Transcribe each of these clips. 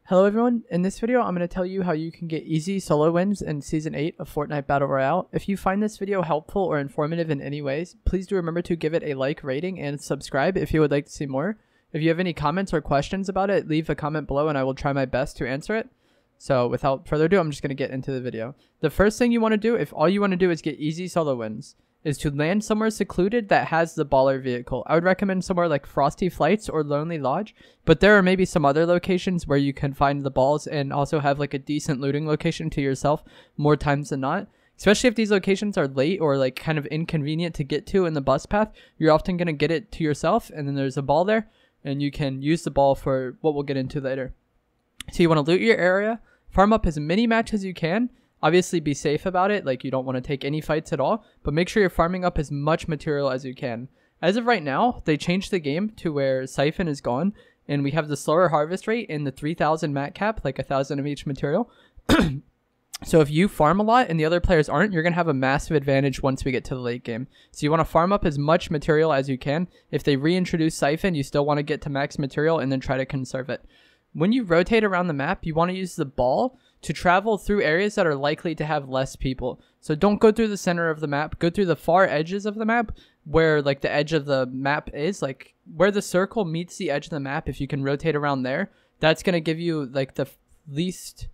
Hello everyone, in this video I'm going to tell you how you can get easy solo wins in Season 8 of Fortnite Battle Royale. If you find this video helpful or informative in any ways, please do remember to give it a like, rating, and subscribe if you would like to see more. If you have any comments or questions about it, leave a comment below and I will try my best to answer it. So without further ado, I'm just going to get into the video. The first thing you want to do, if all you want to do is get easy solo wins, is to land somewhere secluded that has the baller vehicle. I would recommend somewhere like Frosty Flights or Lonely Lodge, but there are maybe some other locations where you can find the balls and also have like a decent looting location to yourself more times than not. Especially if these locations are late or like kind of inconvenient to get to in the bus path, you're often going to get it to yourself and then there's a ball there and you can use the ball for what we'll get into later. So you want to loot your area, farm up as many matches as you can. Obviously be safe about it, like you don't want to take any fights at all, but make sure you're farming up as much material as you can. As of right now, they changed the game to where Siphon is gone, and we have the slower harvest rate and the 3,000 mat cap, like 1,000 of each material. So if you farm a lot and the other players aren't, you're going to have a massive advantage once we get to the late game. So you want to farm up as much material as you can. If they reintroduce Siphon, you still want to get to max material and then try to conserve it. When you rotate around the map, you want to use the ball to travel through areas that are likely to have less people. So don't go through the center of the map, go through the far edges of the map where like the edge of the map is, like where the circle meets the edge of the map. If you can rotate around there, that's going to give you like the least,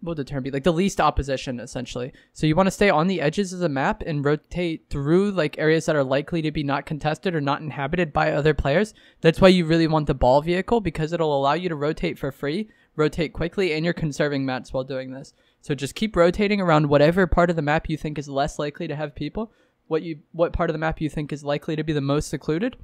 what would the term be, like the least opposition essentially. So you want to stay on the edges of the map and rotate through like areas that are likely to be not contested or not inhabited by other players. That's why you really want the ball vehicle, because it'll allow you to rotate for free, rotate quickly, and you're conserving mats while doing this. So just keep rotating around whatever part of the map you think is less likely to have people, what part of the map you think is likely to be the most secluded,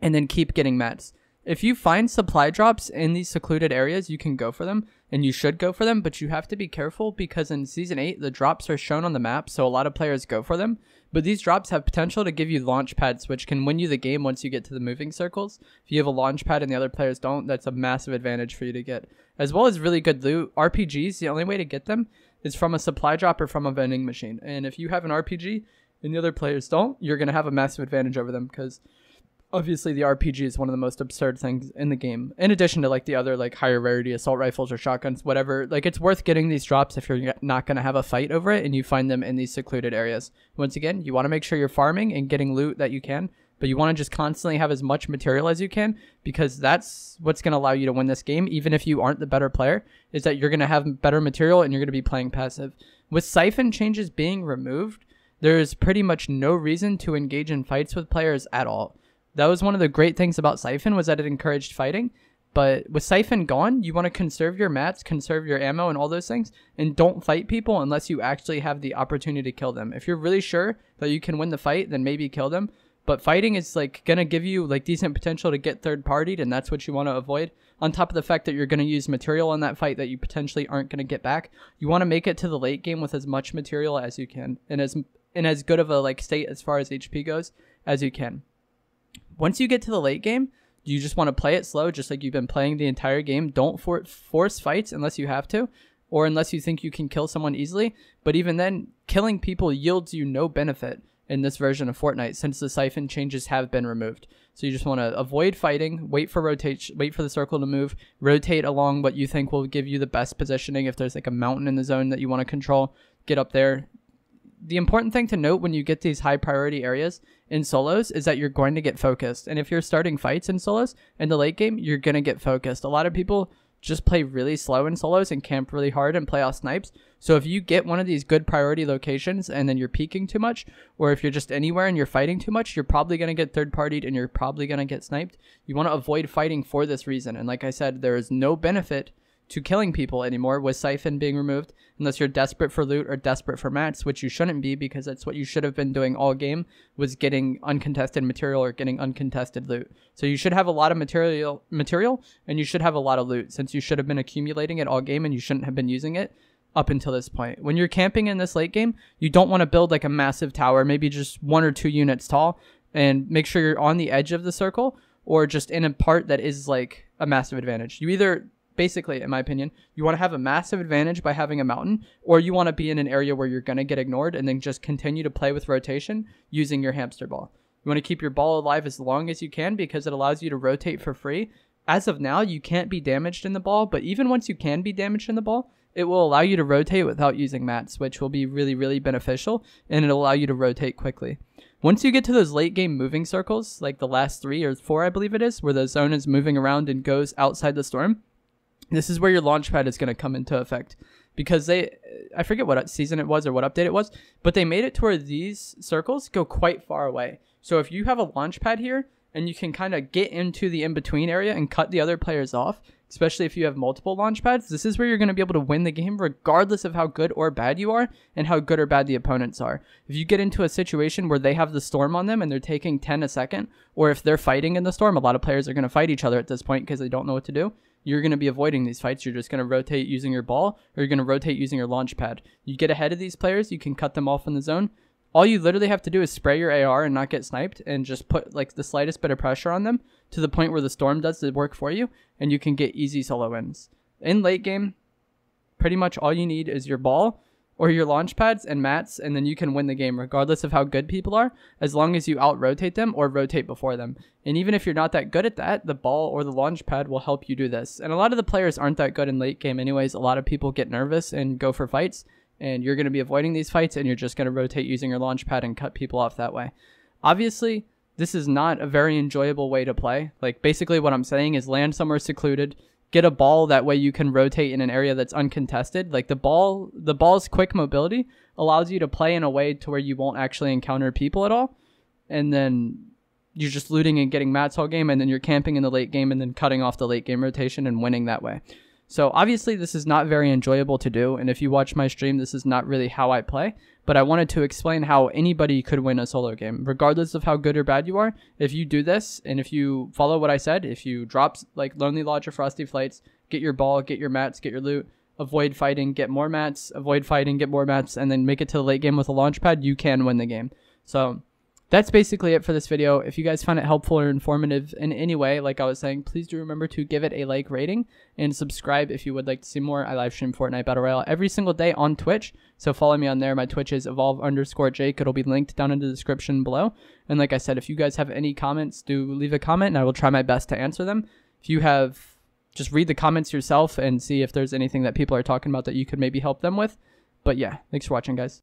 and then keep getting mats. If you find supply drops in these secluded areas, you can go for them, and you should go for them, but you have to be careful because in Season 8, the drops are shown on the map, so a lot of players go for them. But these drops have potential to give you launch pads, which can win you the game once you get to the moving circles. If you have a launch pad and the other players don't, that's a massive advantage for you to get. As well as really good loot. RPGs, the only way to get them is from a supply drop or from a vending machine. And if you have an RPG and the other players don't, you're going to have a massive advantage over them because obviously the RPG is one of the most absurd things in the game. In addition to like the other like higher rarity assault rifles or shotguns, whatever, like it's worth getting these drops if you're not going to have a fight over it and you find them in these secluded areas. Once again, you want to make sure you're farming and getting loot that you can, but you want to just constantly have as much material as you can because that's what's going to allow you to win this game. Even if you aren't the better player, is that you're going to have better material and you're going to be playing passive. With Siphon changes being removed, there's pretty much no reason to engage in fights with players at all. That was one of the great things about Siphon, was that it encouraged fighting. But with Siphon gone, you want to conserve your mats, conserve your ammo and all those things, and don't fight people unless you actually have the opportunity to kill them. If you're really sure that you can win the fight, then maybe kill them. But fighting is like going to give you like decent potential to get third-partied, and that's what you want to avoid. On top of the fact that you're going to use material in that fight that you potentially aren't going to get back, you want to make it to the late game with as much material as you can, and as good of a like state as far as HP goes as you can. Once you get to the late game, you just want to play it slow, just like you've been playing the entire game. Don't force fights unless you have to, or unless you think you can kill someone easily. But even then, killing people yields you no benefit in this version of Fortnite since the Siphon changes have been removed. So you just want to avoid fighting, wait for the circle to move, rotate along what you think will give you the best positioning. If there's like a mountain in the zone that you want to control, get up there. The important thing to note when you get these high priority areas in solos is that you're going to get focused. And if you're starting fights in solos in the late game, you're going to get focused. A lot of people just play really slow in solos and camp really hard and play off snipes. So if you get one of these good priority locations and then you're peeking too much, or if you're just anywhere and you're fighting too much, you're probably going to get third-partied and you're probably going to get sniped. You want to avoid fighting for this reason. And like I said, there is no benefit to killing people anymore with Siphon being removed unless you're desperate for loot or desperate for mats, which you shouldn't be because that's what you should have been doing all game, was getting uncontested material or getting uncontested loot. So you should have a lot of material and you should have a lot of loot since you should have been accumulating it all game and you shouldn't have been using it up until this point. When you're camping in this late game, you don't want to build like a massive tower, maybe just 1 or 2 units tall, and make sure you're on the edge of the circle or just in a part that is like a massive advantage. You either basically, in my opinion, you want to have a massive advantage by having a mountain, or you want to be in an area where you're going to get ignored and then just continue to play with rotation using your hamster ball. You want to keep your ball alive as long as you can because it allows you to rotate for free as of now, you can't be damaged in the ball, but even once you can be damaged in the ball, it will allow you to rotate without using mats, which will be really, really beneficial, and it'll allow you to rotate quickly. Once you get to those late game moving circles, like the last 3 or 4, I believe it is, where the zone is moving around and goes outside the storm, this is where your launch pad is going to come into effect. Because I forget what season it was or what update it was, but they made it to where these circles go quite far away. So if you have a launch pad here, and you can kind of get into the in-between area and cut the other players off, especially if you have multiple launch pads, this is where you're going to be able to win the game regardless of how good or bad you are and how good or bad the opponents are. If you get into a situation where they have the storm on them and they're taking 10 a second, or if they're fighting in the storm, a lot of players are going to fight each other at this point because they don't know what to do. You're going to be avoiding these fights. You're just going to rotate using your ball, or you're going to rotate using your launch pad. You get ahead of these players, you can cut them off in the zone. All you literally have to do is spray your AR and not get sniped, and just put like the slightest bit of pressure on them to the point where the storm does the work for you, and you can get easy solo wins. In late game, pretty much all you need is your ball or your launch pads and mats, and then you can win the game regardless of how good people are, as long as you out-rotate them or rotate before them. And even if you're not that good at that, the ball or the launch pad will help you do this. And a lot of the players aren't that good in late game anyways. A lot of people get nervous and go for fights, and you're going to be avoiding these fights, and you're just going to rotate using your launch pad and cut people off that way. Obviously, this is not a very enjoyable way to play. Like, basically what I'm saying is land somewhere secluded, get a ball, that way you can rotate in an area that's uncontested. Like the ball's quick mobility allows you to play in a way to where you won't actually encounter people at all. And then you're just looting and getting mats all game, and then you're camping in the late game and then cutting off the late game rotation and winning that way. So obviously this is not very enjoyable to do, and if you watch my stream, this is not really how I play, but I wanted to explain how anybody could win a solo game, regardless of how good or bad you are. If you do this, and if you follow what I said, if you drop like Lonely Lodge or Frosty Flights, get your ball, get your mats, get your loot, avoid fighting, get more mats, avoid fighting, get more mats, and then make it to the late game with a launch pad, you can win the game. So that's basically it for this video. If you guys found it helpful or informative in any way, like I was saying, please do remember to give it a like rating and subscribe if you would like to see more. I live stream Fortnite Battle Royale every single day on Twitch, so follow me on there. My Twitch is evolve_Jake. It'll be linked down in the description below. And like I said, if you guys have any comments, do leave a comment and I will try my best to answer them. If you have, just read the comments yourself and see if there's anything that people are talking about that you could maybe help them with. But yeah, thanks for watching, guys.